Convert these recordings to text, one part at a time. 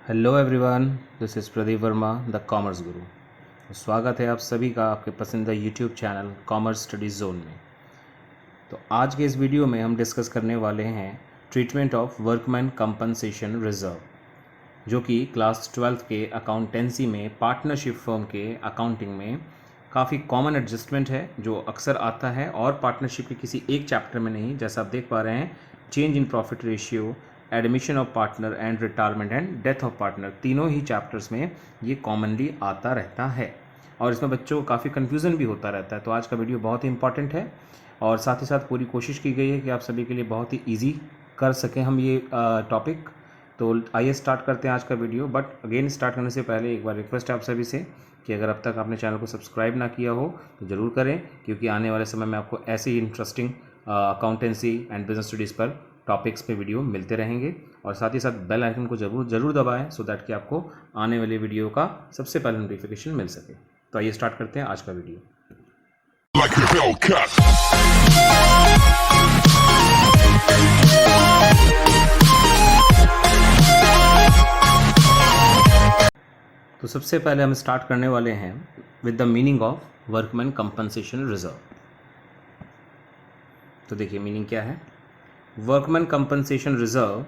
Hello everyone, this is Pradeep Verma, the commerce गुरु। स्वागत है आप सभी का आपके पसंदीदा YouTube channel commerce studies zone में। तो आज के इस वीडियो में हम डिस्कस करने वाले हैं treatment of workman compensation reserve, जो कि क्लास 12th के अकाउंटेंसी में पार्टनरशिप फर्म के अकाउंटिंग में काफ़ी कॉमन एडजस्टमेंट है जो अक्सर आता है और पार्टनरशिप के किसी एक चैप्टर में नहीं। जैसा आप देख पा रहे हैं, change in profit ratio, admission of partner and retirement and death of partner, तीनों ही चैप्टर्स में ये कॉमनली आता रहता है और इसमें बच्चों को काफ़ी कन्फ्यूज़न भी होता रहता है। तो आज का वीडियो बहुत ही इंपॉर्टेंट है और साथ ही साथ पूरी कोशिश की गई है कि आप सभी के लिए बहुत ही ईजी कर सकें हम ये टॉपिक। तो आइए स्टार्ट करते हैं आज का वीडियो। बट अगेन स्टार्ट करने से पहले एक बार रिक्वेस्ट है आप सभी से कि अगर अब तक आपने चैनल को सब्सक्राइब ना किया हो तो ज़रूर करें, क्योंकि आने वाले समय में आपको ऐसे ही interesting accountancy and business studies पर टॉपिक्स पे वीडियो मिलते रहेंगे। और साथ ही साथ बेल आइकन को ज़रूर दबाएं सो दैट कि आपको आने वाले वीडियो का सबसे पहले नोटिफिकेशन मिल सके। तो आइए स्टार्ट करते हैं आज का वीडियो। Like a Hellcat. तो सबसे पहले हम स्टार्ट करने वाले हैं with the meaning of workman compensation reserve. तो देखिए मीनिंग क्या है। Workman compensation reserve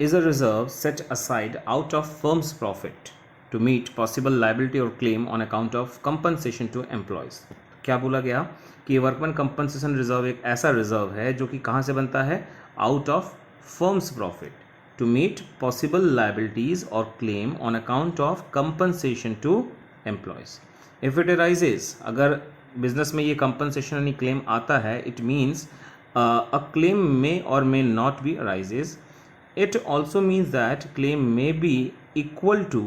is a reserve set aside out of firm's profit to meet possible liability or claim on account of compensation to employees। क्या बोला गया कि workman compensation reserve एक ऐसा रिजर्व है जो कि कहाँ से बनता है, out of firms profit to meet possible liabilities और claim on account of compensation to employees. If it arises, अगर बिजनेस में ये कंपनसेशन यानी क्लेम आता है, it means a claim may और may not be arises. It also means that claim may be equal to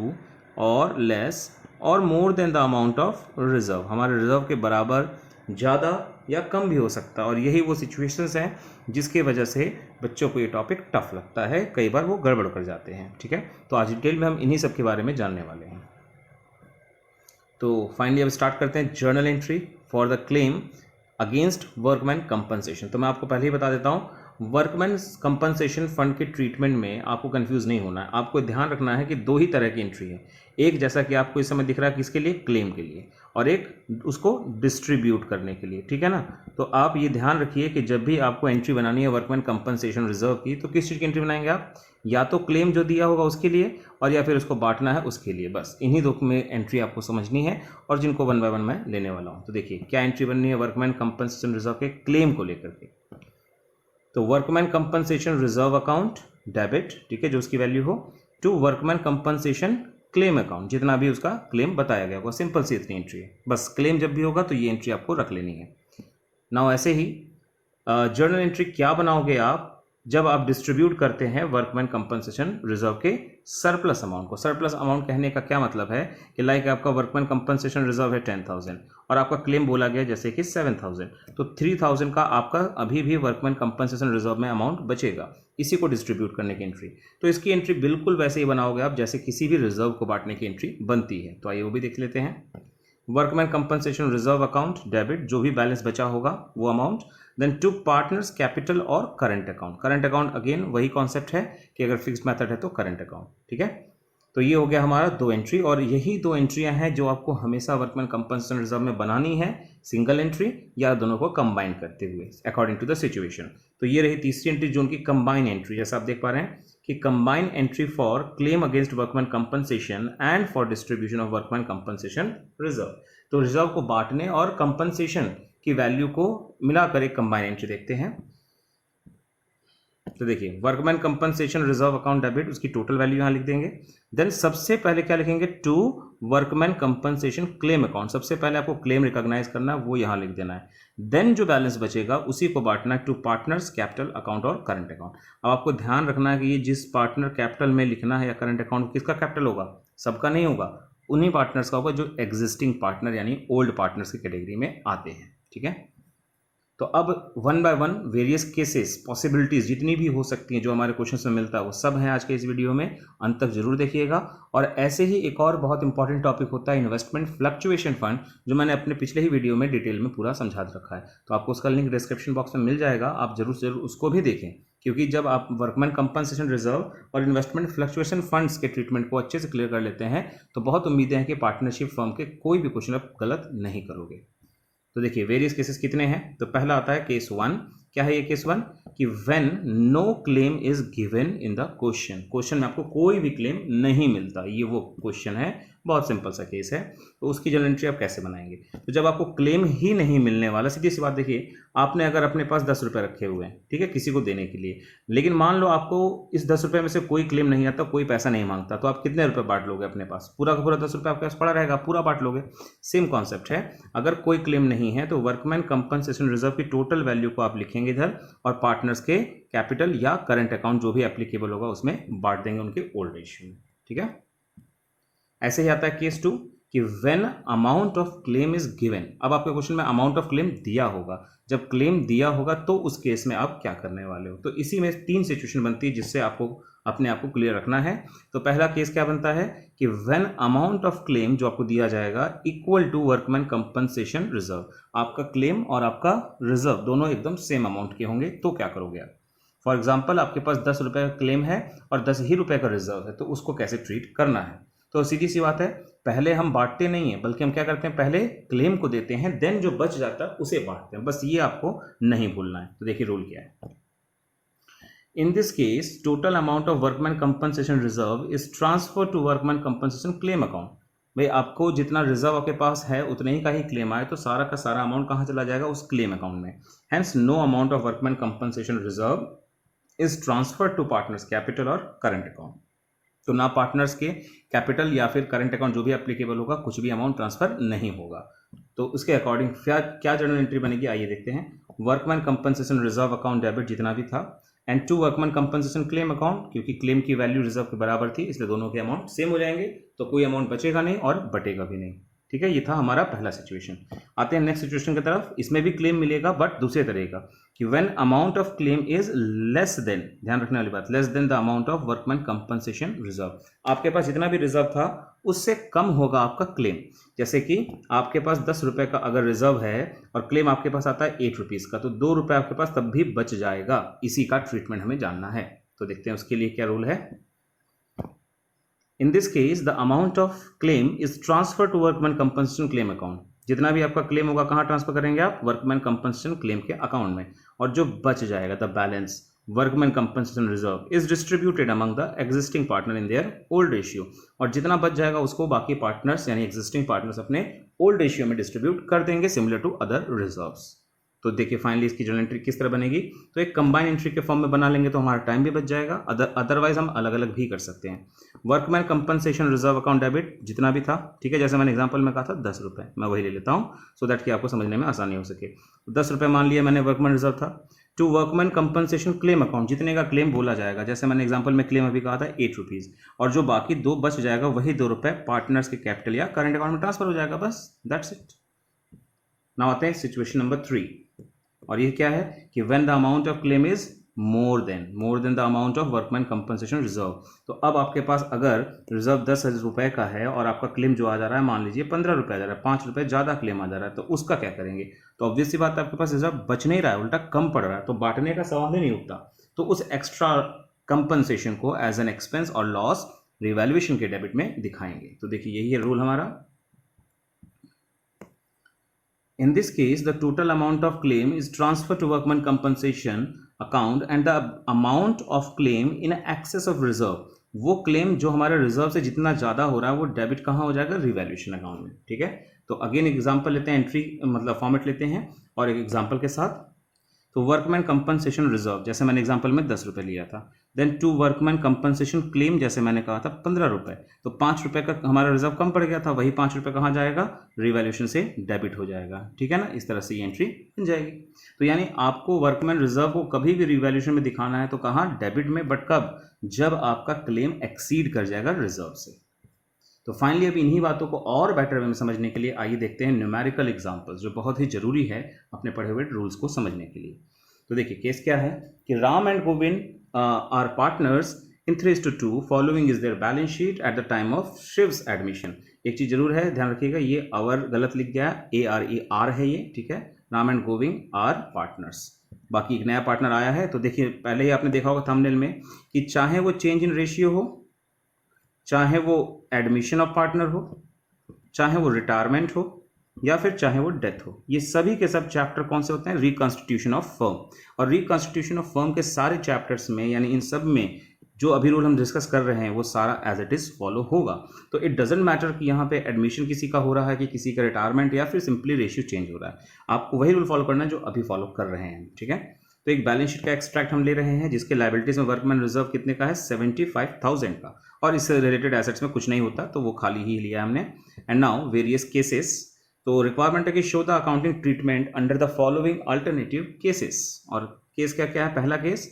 or less or more than the amount of reserve। हमारे reserve के बराबर, ज़्यादा या कम भी हो सकता है। और यही वो सिचुएशंस हैं जिसके वजह से बच्चों को ये टॉपिक टफ लगता है, कई बार वो गड़बड़ कर जाते हैं। ठीक है, तो आज डिटेल में हम इन्हीं सब के बारे में जानने वाले हैं। तो फाइनली अब स्टार्ट करते हैं journal entry for the claim against workman compensation. तो मैं आपको पहले ही बता देता हूँ, वर्कमैन कंपनसेशन फंड के ट्रीटमेंट में आपको कंफ्यूज नहीं होना है। आपको ध्यान रखना है कि दो ही तरह की एंट्री है। एक जैसा कि आपको इस समय दिख रहा है किसके लिए, क्लेम के लिए, और एक उसको डिस्ट्रीब्यूट करने के लिए। ठीक है ना। तो आप ये ध्यान रखिए कि जब भी आपको एंट्री बनानी है वर्कमैन कंपनसेशन रिजर्व की, तो किस चीज़ की एंट्री बनाएंगे आप, या तो क्लेम जो दिया होगा उसके लिए, और या फिर उसको बांटना है उसके लिए। बस इन्हीं दो में एंट्री आपको समझनी है और जिनको 1 बाय 1 मैं लेने वाला हूँ। तो देखिए क्या एंट्री बननी है वर्कमैन कंपनसेशन रिजर्व के क्लेम को लेकर के। तो workman compensation reserve account debit, ठीक है, जो उसकी वैल्यू हो, to workman compensation claim account, जितना भी उसका क्लेम बताया गया होगा। सिंपल सी इतनी एंट्री है। बस क्लेम जब भी होगा तो ये एंट्री आपको रख लेनी है। नाउ ऐसे ही जर्नल एंट्री क्या बनाओगे आप जब आप डिस्ट्रीब्यूट करते हैं वर्कमैन कंपनसेशन रिजर्व के सरप्लस अमाउंट को। सरप्लस अमाउंट कहने का क्या मतलब है कि लाइक आपका वर्कमैन कंपनसेशन रिजर्व है 10,000 और आपका क्लेम बोला गया जैसे कि 7,000, तो 3,000 का आपका अभी भी वर्कमैन कंपनसेशन रिजर्व में अमाउंट बचेगा, इसी को डिस्ट्रीब्यूट करने की एंट्री। तो इसकी एंट्री बिल्कुल वैसे ही बनाओगे आप जैसे किसी भी रिजर्व को बांटने की एंट्री बनती है। तो आइए वो भी देख लेते हैं। Workman compensation reserve account debit, जो भी बैलेंस बचा होगा वो amount, then to partners capital और current account. Current account again वही कॉन्सेप्ट है कि अगर फिक्स्ड मेथड है तो करंट अकाउंट। ठीक है, तो ये हो गया हमारा दो एंट्री, और यही दो एंट्रियां हैं जो आपको हमेशा वर्कमैन कंपनसेशन रिजर्व में बनानी है, सिंगल एंट्री या दोनों को कंबाइन करते हुए अकॉर्डिंग टू द सिचुएशन। तो ये रही तीसरी एंट्री जो उनकी कंबाइन एंट्री। जैसा आप देख पा रहे हैं कि combine entry for claim against workman compensation and for distribution of workman compensation reserve. तो रिजर्व को बांटने और कंपनसेशन की वैल्यू को मिलाकर एक कंबाइन एंट्री देखते हैं। तो देखिए workman compensation reserve account debit, उसकी टोटल वैल्यू यहां लिख देंगे। देन सबसे पहले क्या लिखेंगे, to workman compensation claim account. सबसे पहले आपको क्लेम रिकॉग्नाइज करना है, वो यहां लिख देना है। देन जो बैलेंस बचेगा उसी को बांटना है टू पार्टनर्स कैपिटल अकाउंट और करंट अकाउंट। अब आपको ध्यान रखना है कि ये जिस पार्टनर कैपिटल में लिखना है या करंट अकाउंट, किसका कैपिटल होगा, सबका नहीं होगा, उन्हीं पार्टनर्स का होगा जो एग्जिस्टिंग पार्टनर यानी ओल्ड पार्टनर्स की कैटेगरी में आते हैं। ठीक है, तो अब 1 बाय 1 वेरियस केसेस पॉसिबिलिटीज जितनी भी हो सकती हैं जो हमारे क्वेश्चन में मिलता है वो सब है आज के इस वीडियो में, अंत तक जरूर देखिएगा। और ऐसे ही एक और बहुत इंपॉर्टेंट टॉपिक होता है इन्वेस्टमेंट फ्लक्चुएशन फंड, जो मैंने अपने पिछले ही वीडियो में डिटेल में पूरा समझा रखा है। तो आपको उसका लिंक डिस्क्रिप्शन बॉक्स में मिल जाएगा, आप जरूर उसको भी देखें क्योंकि जब आप वर्कमैन कंपनसेशन रिजर्व और इन्वेस्टमेंट फ्लक्चुएशन फंड्स के ट्रीटमेंट को अच्छे से क्लियर कर लेते हैं तो बहुत उम्मीदें हैं कि पार्टनरशिप फर्म के कोई भी क्वेश्चन आप गलत नहीं करोगे। तो देखिए वेरियस केसेस कितने हैं। तो पहला आता है केस 1। क्या है ये केस 1 कि when no claim is given in the question में आपको कोई भी क्लेम नहीं मिलता, ये वो क्वेश्चन है, बहुत सिंपल सा केस है। तो उसकी जनरल एंट्री आप कैसे बनाएंगे। तो जब आपको क्लेम ही नहीं मिलने वाला, सीधी सी बात देखिए, आपने अगर अपने पास 10 रुपये रखे हुए हैं, ठीक है, किसी को देने के लिए, लेकिन मान लो आपको इस 10 रुपये में से कोई क्लेम नहीं आता, कोई पैसा नहीं मांगता, तो आप कितने रुपये बांट लोगे अपने पास? पूरा का पूरा 10 रुपये आपके पास पड़ा रहेगा, पूरा बांट लोगे। सेम कॉन्सेप्ट है, अगर कोई क्लेम नहीं है तो वर्कमैन कंपनसेशन रिजर्व की टोटल वैल्यू को आप लिखेंगे इधर और पार्टनर्स के कैपिटल या करंट अकाउंट जो भी एप्लीकेबल होगा उसमें बांट देंगे उनके ओल्ड रेशियो में, ठीक है। ऐसे ही आता है केस 2 कि when amount of claim is given. अब आपके क्वेश्चन में अमाउंट ऑफ क्लेम दिया होगा, जब क्लेम दिया होगा तो उस केस में आप क्या करने वाले हो। तो इसी में 3 सिचुएशन बनती है जिससे आपको अपने आप को क्लियर रखना है। तो पहला केस क्या बनता है कि व्हेन अमाउंट ऑफ क्लेम जो आपको दिया जाएगा equal to workman compensation reserve, आपका क्लेम और आपका रिजर्व दोनों एकदम सेम अमाउंट के होंगे, तो क्या करोगे आप। फॉर एग्जाम्पल आपके पास 10 रुपये का क्लेम है और 10 ही रुपये का रिजर्व है, तो उसको कैसे ट्रीट करना है। तो सीधी सी बात है, पहले हम बांटते नहीं हैं, बल्कि हम क्या करते हैं, पहले क्लेम को देते हैं, देन जो बच जाता है उसे बांटते हैं, बस ये आपको नहीं भूलना है। तो देखिए रूल क्या है। In this case total amount of workman compensation reserve is transfer to workman compensation claim account. भाई आपको जितना रिजर्व आपके पास है उतने ही का ही क्लेम आए तो सारा का सारा अमाउंट कहाँ चला जाएगा, उस क्लेम अकाउंट में। Hence no amount of workman compensation reserve is transfer to partners capital और करंट अकाउंट। तो ना पार्टनर्स के कैपिटल या फिर करंट अकाउंट जो भी एप्लीकेबल होगा, कुछ भी अमाउंट ट्रांसफर नहीं होगा। तो उसके अकॉर्डिंग क्या जर्नल एंट्री बनेगी, आइए देखते हैं। Workman compensation reserve account debit जितना भी था and to workman compensation claim account, क्योंकि क्लेम की वैल्यू रिजर्व के बराबर थी इसलिए दोनों के अमाउंट सेम हो जाएंगे, तो कोई अमाउंट बचेगा नहीं और बटेगा भी नहीं, ठीक है। ये था हमारा पहला सिचुएशन। आते हैं नेक्स्ट सिचुएशन की तरफ। इसमें भी क्लेम मिलेगा बट दूसरे तरह का, कि when amount of claim is less than, ध्यान रखने वाली बात, less than the amount of workman compensation reserve. आपके पास जितना भी रिजर्व था उससे कम होगा आपका क्लेम। जैसे कि आपके पास 10 रुपए का अगर रिजर्व है और क्लेम आपके पास आता है 8 रुपीज़ का, तो 2 रुपये आपके पास तब भी बच जाएगा। इसी का ट्रीटमेंट हमें जानना है, तो देखते हैं उसके लिए क्या रूल है। In this case, the amount of claim is transferred to workman compensation claim account. जितना भी आपका क्लेम होगा कहाँ ट्रांसफर करेंगे आप, वर्कमैन कंपनसेशन क्लेम के अकाउंट में, और जो बच जाएगा the balance workman compensation reserve is distributed among the existing partner in their old ratio, और जितना बच जाएगा उसको बाकी पार्टनर्स यानी एग्जिस्टिंग पार्टनर्स अपने ओल्ड रेशियो में डिस्ट्रीब्यूट कर देंगे, सिमिलर टू अदर रिजर्व्स। तो देखिए फाइनली इसकी जर्नल एंट्री किस तरह बनेगी। तो एक कंबाइन एंट्री के फॉर्म में बना लेंगे तो हमारा टाइम भी बच जाएगा, अदरवाइज हम अलग अलग भी कर सकते हैं। Workman compensation reserve account debit जितना भी था, ठीक है, जैसे मैंने एग्जांपल में कहा था 10 रुपये, मैं वही ले लेता हूँ सो दैट कि आपको समझने में आसानी हो सके। 10 रुपये मान लिया मैंने वर्कमैन रिजर्व था। To workman compensation claim account, जितने का क्लेम बोला जाएगा, जैसे मैंने एग्जांपल में क्लेम अभी कहा था 8 रुपीज़, और जो बाकी 2 बच जाएगा वही 2 रुपये पार्टनर्स के कैपिटल या करंट अकाउंट में ट्रांसफर हो जाएगा, बस दैट्स इट। नाउ आते हैं सिचुएशन नंबर 3, और ये क्या है कि when the amount of claim is more than the amount of workman compensation reserve. तो अब आपके पास अगर रिजर्व 10,000 रुपये का है और आपका क्लेम जो आ जा रहा है मान लीजिए 15 रुपये आ जा रहा है, 5 रुपये ज़्यादा क्लेम आ जा रहा है, तो उसका क्या करेंगे। तो ऑब्वियस सी बात है आपके पास रिजर्व बच नहीं रहा है, उल्टा कम पड़ रहा है, तो बांटने का सवाल ही नहीं उठता। तो उस एक्स्ट्रा कंपनसेशन को एज एन एक्सपेंस और लॉस रिवैल्यूएशन के डेबिट में दिखाएंगे। तो देखिए यही है रूल हमारा। In this case, the total amount of claim is transferred to workman compensation account and the amount of claim in excess of reserve, वो क्लेम जो हमारे रिजर्व से जितना ज़्यादा हो रहा है वो डेबिट कहाँ हो जाएगा, रिवैल्यूएशन अकाउंट में, ठीक है। तो अगेन एग्जांपल लेते हैं, एंट्री मतलब फॉर्मेट लेते हैं और एक एग्जांपल के साथ। तो वर्कमैन कंपनसेशन रिजर्व जैसे मैंने एग्जांपल में 10 रुपये लिया था, then to workman compensation claim जैसे मैंने कहा था 15 रुपये, तो 5 रुपये का हमारा रिजर्व कम पड़ गया था, वही 5 रुपये कहाँ जाएगा, रिवैल्यूएशन से डेबिट हो जाएगा, ठीक है ना। इस तरह से ये एंट्री बन जाएगी। तो यानी आपको वर्कमैन रिजर्व को कभी भी रिवैल्यूएशन में दिखाना है तो कहाँ, डेबिट में, बट कब, जब आपका क्लेम एक्सीड कर जाएगा रिजर्व से। तो फाइनली अभी इन्हीं बातों को और बेटर वे में समझने के लिए आइए देखते हैं न्यूमेरिकल एग्जांपल्स, जो बहुत ही जरूरी है अपने पढ़े हुए रूल्स को समझने के लिए। तो देखिए केस क्या है कि Ram and Govind are partners in 3:2, following is their balance sheet at the time of Shiv's admission. एक चीज जरूर है, ध्यान रखिएगा, ये आवर गलत लिख गया, ARER है ये, ठीक है। Ram and Govind are partners. बाकी एक नया पार्टनर आया है, तो देखिए पहले ही आपने देखा होगा थंबनेल में कि चाहे वो चेंज इन रेशियो हो, चाहे वो एडमिशन ऑफ पार्टनर हो, चाहे वो रिटायरमेंट हो, या फिर चाहे वो डेथ हो, ये सभी के सब चैप्टर कौन से होते हैं? Reconstitution of firm. और रिकॉन्स्टिट्यूशन ऑफ फर्म के सारे चैप्टर्स में, यानी इन सब में जो अभी रूल हम डिस्कस कर रहे हैं वो सारा एज इट इज फॉलो होगा। तो इट डजेंट मैटर कि यहाँ पे एडमिशन किसी का हो रहा है कि किसी का रिटायरमेंट या फिर सिंपली रेशियो चेंज हो रहा है, आपको वही रूल फॉलो करना है जो अभी फॉलो कर रहे हैं, ठीक है। तो एक बैलेंस शीट का एक्सट्रैक्ट हम ले रहे हैं जिसके लायबिलिटीज में वर्कमैन रिजर्व कितने का है? 75,000 का, और इससे रिलेटेड एसेट्स में कुछ नहीं होता तो वो खाली ही लिया हमने। एंड नाउ वेरियस केसेस, तो रिक्वायरमेंट है कि show the accounting treatment under the following alternative cases. और केस क्या क्या है? पहला केस,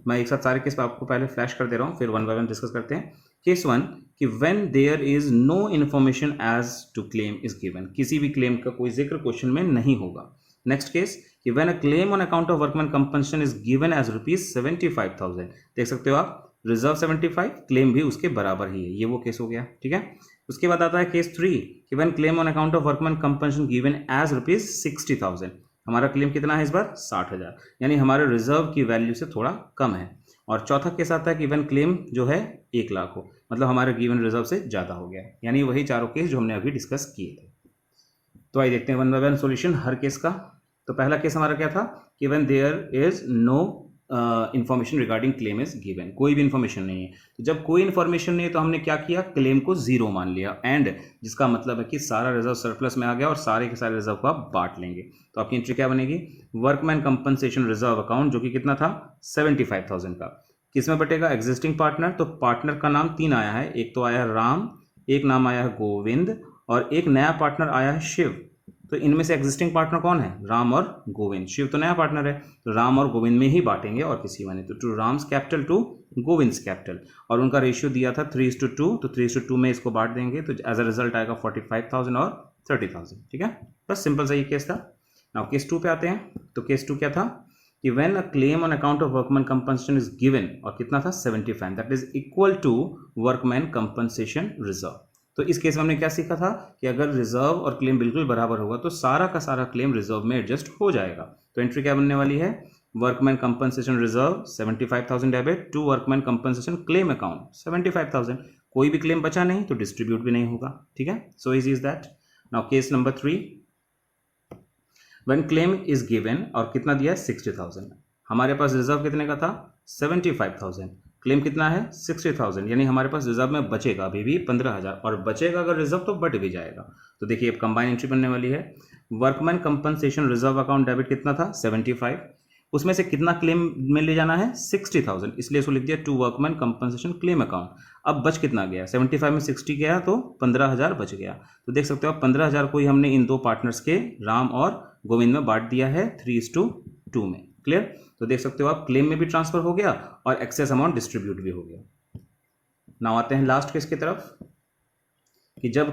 मैं एक साथ सारे केस आपको पहले फ्लैश कर दे रहा हूँ, फिर वन बाय वन डिस्कस करते हैं। केस 1 कि when there is no information as to claim is given, किसी भी क्लेम का कोई जिक्र क्वेश्चन में नहीं होगा। नेक्स्ट केस कि when a claim on account of workman compensation is given as ₹75,000, देख सकते हो आप, रिजर्व 75, क्लेम भी उसके बराबर ही है, ये वो केस हो गया, ठीक है। उसके बाद आता है केस 3 कि when claim on account of workman compensation given as ₹60,000, हमारा क्लेम कितना है इस बार? 60,000, यानी हमारे रिजर्व की वैल्यू से थोड़ा कम है। और चौथा केस आता है कि व्हेन क्लेम जो है 1 लाख हो, मतलब हमारे गिवन रिजर्व से ज़्यादा हो गया, यानी वही चारों केस जो हमने अभी डिस्कस किए थे। तो आइए देखते हैं वन बाय वन सॉल्यूशन हर केस का। तो पहला केस हमारा क्या था कि when there is no information regarding claim is given, कोई भी इन्फॉर्मेशन नहीं है। तो जब कोई इन्फॉर्मेशन नहीं है तो हमने क्या किया? क्लेम को जीरो मान लिया, एंड जिसका मतलब है कि सारा रिजर्व सरप्लस में आ गया और सारे के सारे रिजर्व को आप बांट लेंगे। तो आपकी एंट्री क्या बनेगी? वर्कमैन कंपनसेशन रिजर्व अकाउंट, जो कि कितना था? 75,000 का। किस में बटेगा? एग्जिस्टिंग पार्टनर, तो पार्टनर का नाम 3 आया है, एक तो आया है राम, एक नाम आया है गोविंद, और एक नया पार्टनर आया है शिव। तो इनमें से एग्जिस्टिंग पार्टनर कौन है? राम और गोविंद। शिव तो नया पार्टनर है, तो राम और गोविंद में ही बांटेंगे और किसी में नहीं। तो to Ram's capital to Govind's capital, और उनका रेशियो दिया था 3:2, तो 3:2 में इसको बांट देंगे, तो एज अ रिजल्ट आएगा 45,000 और 30,000, ठीक है। बस सिंपल सा ये केस था। नाउ केस 2 पे आते हैं। तो केस 2 क्या था कि when a claim on account of workman compensation is given, और कितना था? 75, that is equal to workman compensation reserve. तो इस केस में हमने क्या सीखा था कि अगर रिजर्व और क्लेम बिल्कुल बराबर होगा तो सारा का सारा क्लेम रिजर्व में एडजस्ट हो जाएगा। तो एंट्री क्या बनने वाली है? Workman compensation reserve 75,000 debit to workman compensation claim account 75,000। कोई भी क्लेम बचा नहीं तो डिस्ट्रीब्यूट भी नहीं होगा, ठीक है। So is that. Now case number 3, when claim is given, और कितना दिया है? 60,000। हमारे पास रिजर्व कितने का था? 75,000। क्लेम कितना है? 60,000, यानी हमारे पास रिजर्व में बचेगा अभी भी 15,000, और बचेगा अगर रिजर्व तो बट भी जाएगा। तो देखिए अब कंबाइन एंट्री बनने वाली है। Workman compensation reserve account debit कितना था? 75, उसमें से कितना क्लेम में ले जाना है? 60,000, इसलिए इसको लिख दिया to workman compensation claim account. अब बच कितना गया? 75 में 60 गया तो 15,000 बच गया। तो देख सकते हो आप 15,000 को ही हमने इन दो पार्टनर्स के राम और गोविंद में बांट दिया है 3:2 में। क्लियर? तो देख सकते हो आप क्लेम में भी ट्रांसफर हो गया और एक्सेस अमाउंट डिस्ट्रीब्यूट भी हो गया। नाउ आते हैं लास्ट केस की तरफ कि जब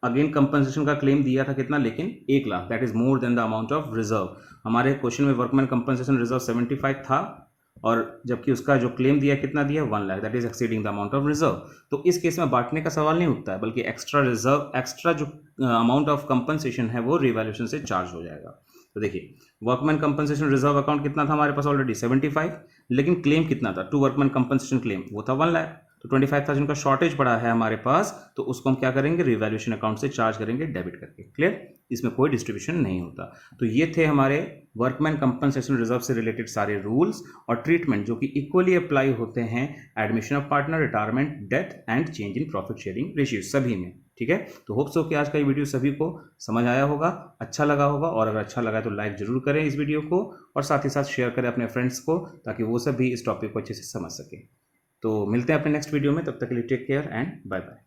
अगेन कंपनसेशन का क्लेम दिया था कितना, लेकिन 1 lakh, that is more than the amount of reserve. हमारे क्वेश्चन में वर्कमैन कंपनसेशन रिजर्व 75 था, और जबकि उसका जो क्लेम दिया कितना दिया? 1 lakh, that is exceeding the amount of reserve. तो इस केस में बांटने का सवाल नहीं उठता है, बल्कि एक्स्ट्रा रिजर्व, एक्स्ट्रा जो अमाउंट ऑफ कंपनसेशन है वो रिवैल्यूएशन से चार्ज हो जाएगा। तो देखिए वर्कमैन कंपनसेशन रिजर्व अकाउंट कितना था हमारे पास ऑलरेडी? 75, लेकिन क्लेम कितना था? टू वर्कमैन कंपनसेशन क्लेम वो था 1 लाख, तो 25,000 का शॉर्टेज पड़ा है हमारे पास, तो उसको हम क्या करेंगे? रिवैल्यूएशन अकाउंट से चार्ज करेंगे डेबिट करके। क्लियर? इसमें कोई डिस्ट्रीब्यूशन नहीं होता। तो ये थे हमारे वर्कमैन कंपनसेशन रिजर्व से रिलेटेड सारे रूल्स और ट्रीटमेंट जो कि इक्वली अप्लाई होते हैं admission of partner, retirement, death and change in profit sharing ratio सभी में, ठीक है। तो होप सो कि आज का ये वीडियो सभी को समझ आया होगा, अच्छा लगा होगा, और अगर अच्छा लगा तो लाइक जरूर करें इस वीडियो को, और साथ ही साथ शेयर करें अपने फ्रेंड्स को, ताकि वो सब भी इस टॉपिक को अच्छे से समझ सकें। तो मिलते हैं अपने नेक्स्ट वीडियो में, तब तक के लिए take care and bye bye.